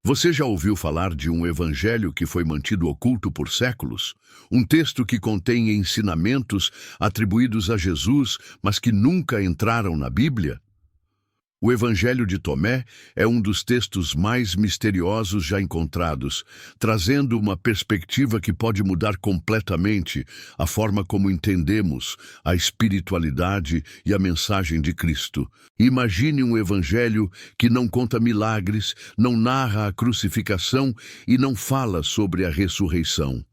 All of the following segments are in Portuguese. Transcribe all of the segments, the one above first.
Você já ouviu falar de um evangelho que foi mantido oculto por séculos? Um texto que contém ensinamentos atribuídos a Jesus, mas que nunca entraram na Bíblia? O Evangelho de Tomé é um dos textos mais misteriosos já encontrados, trazendo uma perspectiva que pode mudar completamente a forma como entendemos a espiritualidade e a mensagem de Cristo. Imagine um Evangelho que não conta milagres, não narra a crucificação e não fala sobre a ressurreição.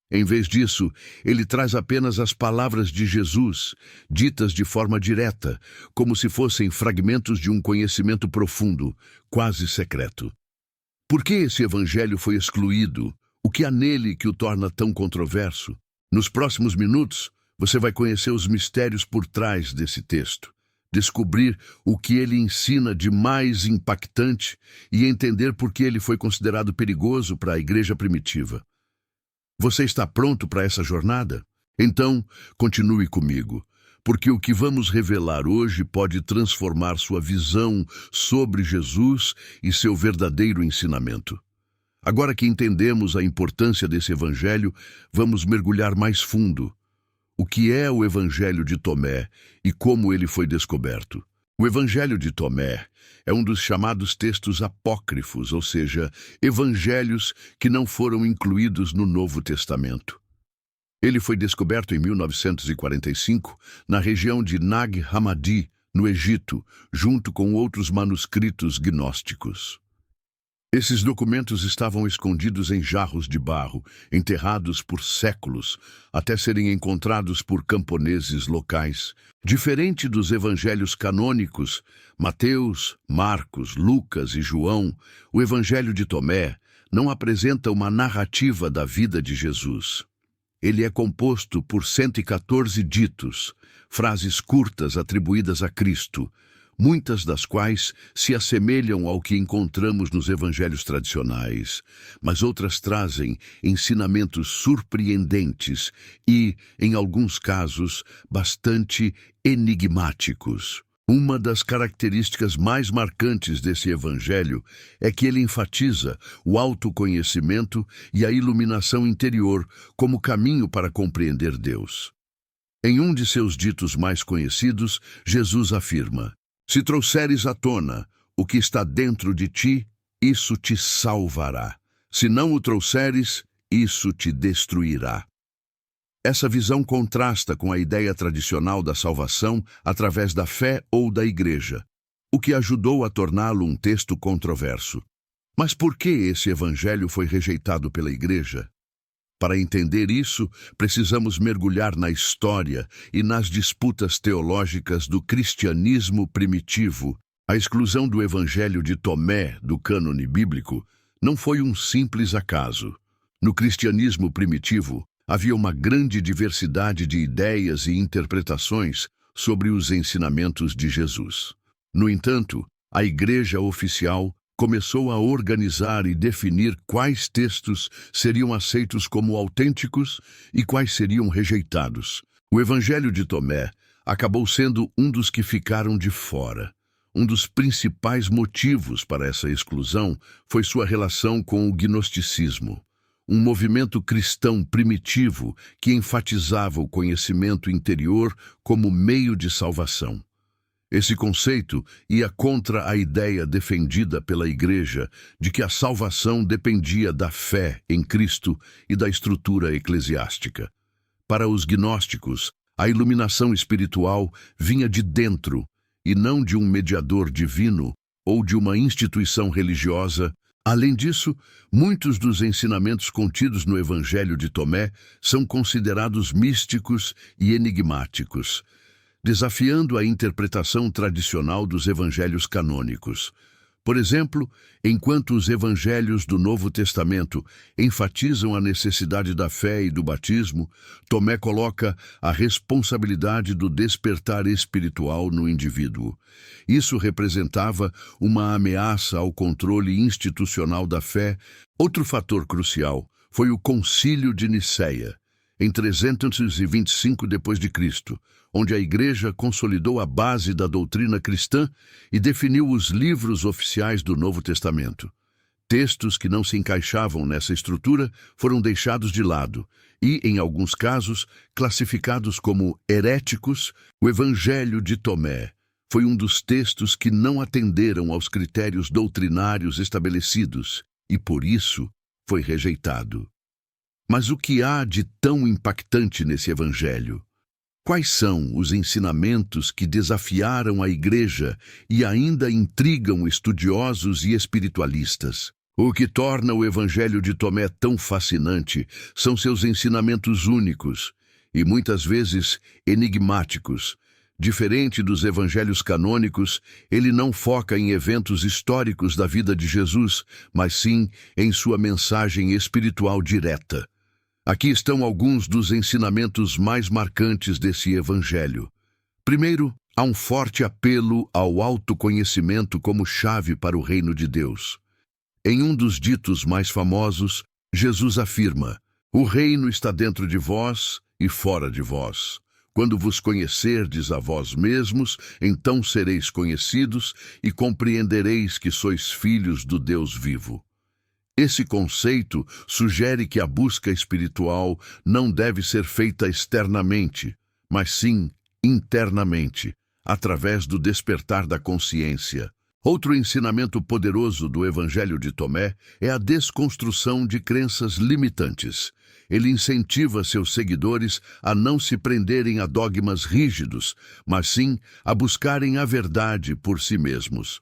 Em vez disso, ele traz apenas as palavras de Jesus, ditas de forma direta, como se fossem fragmentos de um conhecimento profundo, quase secreto. Por que esse evangelho foi excluído? O que há nele que o torna tão controverso? Nos próximos minutos, você vai conhecer os mistérios por trás desse texto, descobrir o que ele ensina de mais impactante e entender por que ele foi considerado perigoso para a igreja primitiva. Você está pronto para essa jornada? Então, continue comigo, porque o que vamos revelar hoje pode transformar sua visão sobre Jesus e seu verdadeiro ensinamento. Agora que entendemos a importância desse evangelho, vamos mergulhar mais fundo. O que é o Evangelho de Tomé e como ele foi descoberto? O Evangelho de Tomé é um dos chamados textos apócrifos, ou seja, evangelhos que não foram incluídos no Novo Testamento. Ele foi descoberto em 1945 na região de Nag Hammadi, no Egito, junto com outros manuscritos gnósticos. Esses documentos estavam escondidos em jarros de barro, enterrados por séculos, até serem encontrados por camponeses locais. Diferente dos evangelhos canônicos, Mateus, Marcos, Lucas e João, o Evangelho de Tomé não apresenta uma narrativa da vida de Jesus. Ele é composto por 114 ditos, frases curtas atribuídas a Cristo, muitas das quais se assemelham ao que encontramos nos evangelhos tradicionais, mas outras trazem ensinamentos surpreendentes e, em alguns casos, bastante enigmáticos. Uma das características mais marcantes desse evangelho é que ele enfatiza o autoconhecimento e a iluminação interior como caminho para compreender Deus. Em um de seus ditos mais conhecidos, Jesus afirma: "Se trouxeres à tona o que está dentro de ti, isso te salvará. Se não o trouxeres, isso te destruirá." Essa visão contrasta com a ideia tradicional da salvação através da fé ou da igreja, o que ajudou a torná-lo um texto controverso. Mas por que esse evangelho foi rejeitado pela igreja? Para entender isso, precisamos mergulhar na história e nas disputas teológicas do cristianismo primitivo. A exclusão do Evangelho de Tomé do cânone bíblico não foi um simples acaso. No cristianismo primitivo, havia uma grande diversidade de ideias e interpretações sobre os ensinamentos de Jesus. No entanto, a igreja oficial começou a organizar e definir quais textos seriam aceitos como autênticos e quais seriam rejeitados. O Evangelho de Tomé acabou sendo um dos que ficaram de fora. Um dos principais motivos para essa exclusão foi sua relação com o gnosticismo, um movimento cristão primitivo que enfatizava o conhecimento interior como meio de salvação. Esse conceito ia contra a ideia defendida pela Igreja de que a salvação dependia da fé em Cristo e da estrutura eclesiástica. Para os gnósticos, a iluminação espiritual vinha de dentro e não de um mediador divino ou de uma instituição religiosa. Além disso, muitos dos ensinamentos contidos no Evangelho de Tomé são considerados místicos e enigmáticos, desafiando a interpretação tradicional dos evangelhos canônicos. Por exemplo, enquanto os evangelhos do Novo Testamento enfatizam a necessidade da fé e do batismo, Tomé coloca a responsabilidade do despertar espiritual no indivíduo. Isso representava uma ameaça ao controle institucional da fé. Outro fator crucial foi o Concílio de Nicéia, em 325 d.C., onde a Igreja consolidou a base da doutrina cristã e definiu os livros oficiais do Novo Testamento. Textos que não se encaixavam nessa estrutura foram deixados de lado e, em alguns casos, classificados como heréticos. O Evangelho de Tomé foi um dos textos que não atenderam aos critérios doutrinários estabelecidos e, por isso, foi rejeitado. Mas o que há de tão impactante nesse Evangelho? Quais são os ensinamentos que desafiaram a Igreja e ainda intrigam estudiosos e espiritualistas? O que torna o Evangelho de Tomé tão fascinante são seus ensinamentos únicos e muitas vezes enigmáticos. Diferente dos evangelhos canônicos, ele não foca em eventos históricos da vida de Jesus, mas sim em sua mensagem espiritual direta. Aqui estão alguns dos ensinamentos mais marcantes desse evangelho. Primeiro, há um forte apelo ao autoconhecimento como chave para o reino de Deus. Em um dos ditos mais famosos, Jesus afirma: "O reino está dentro de vós e fora de vós. Quando vos conhecerdes a vós mesmos, então sereis conhecidos e compreendereis que sois filhos do Deus vivo." Esse conceito sugere que a busca espiritual não deve ser feita externamente, mas sim internamente, através do despertar da consciência. Outro ensinamento poderoso do Evangelho de Tomé é a desconstrução de crenças limitantes. Ele incentiva seus seguidores a não se prenderem a dogmas rígidos, mas sim a buscarem a verdade por si mesmos.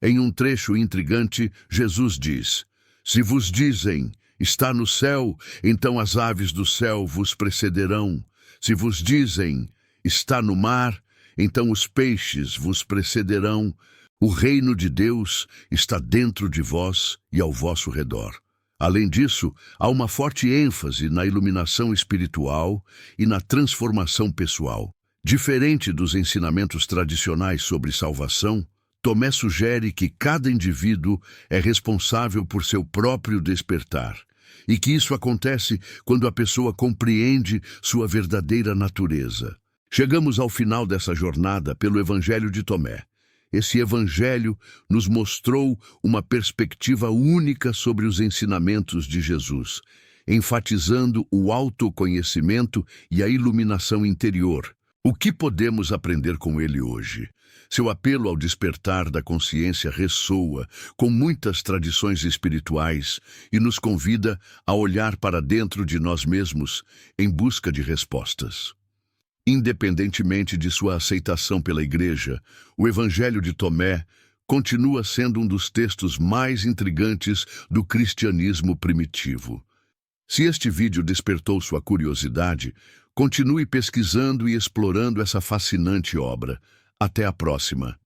Em um trecho intrigante, Jesus diz: "Se vos dizem, está no céu, então as aves do céu vos precederão. Se vos dizem, está no mar, então os peixes vos precederão. O reino de Deus está dentro de vós e ao vosso redor." Além disso, há uma forte ênfase na iluminação espiritual e na transformação pessoal. Diferente dos ensinamentos tradicionais sobre salvação, Tomé sugere que cada indivíduo é responsável por seu próprio despertar, e que isso acontece quando a pessoa compreende sua verdadeira natureza. Chegamos ao final dessa jornada pelo Evangelho de Tomé. Esse Evangelho nos mostrou uma perspectiva única sobre os ensinamentos de Jesus, enfatizando o autoconhecimento e a iluminação interior. O que podemos aprender com ele hoje? Seu apelo ao despertar da consciência ressoa com muitas tradições espirituais e nos convida a olhar para dentro de nós mesmos em busca de respostas. Independentemente de sua aceitação pela Igreja, o Evangelho de Tomé continua sendo um dos textos mais intrigantes do cristianismo primitivo. Se este vídeo despertou sua curiosidade, continue pesquisando e explorando essa fascinante obra. Até a próxima!